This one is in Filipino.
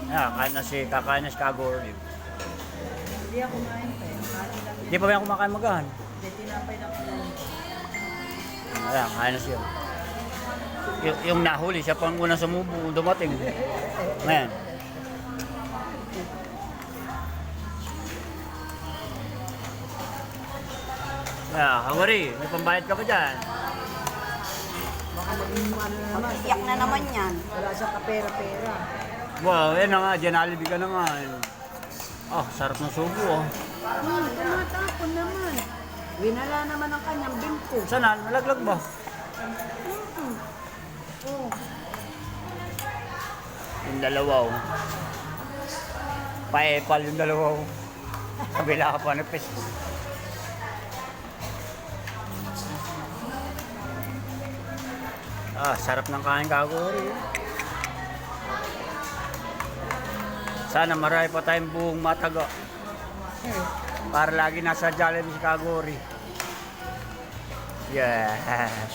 Kakain na si Kagori. Hindi ako kumain pa eh. Kain lang. Hindi pa ba yan kumakain magahan? Hindi, tinapay lang ko lang. Ayan, kain na siya. Yung nahuli, siya pang unang sumubo, dumating. Ayan. Kagori, may pambayad ka pa dyan? Baka maging ano na naman. Iyak na naman yan. Wala siyang kapera-pera. Wow, yan na nga, Jollibee ka na nga. Sarap ng subo, oh. Tumatapon naman. Winala naman ang kanyang bimpo. Saan na? Nalaglag ba? Oh. Yung dalawa, oh. Pa-epal yung dalawa, oh. Kabila ka pa na pesto. Sarap ng kain, Kagori. Sana marami pa tayong buong mataga. Para lagi nasa Jollibee si Kagori. Yes.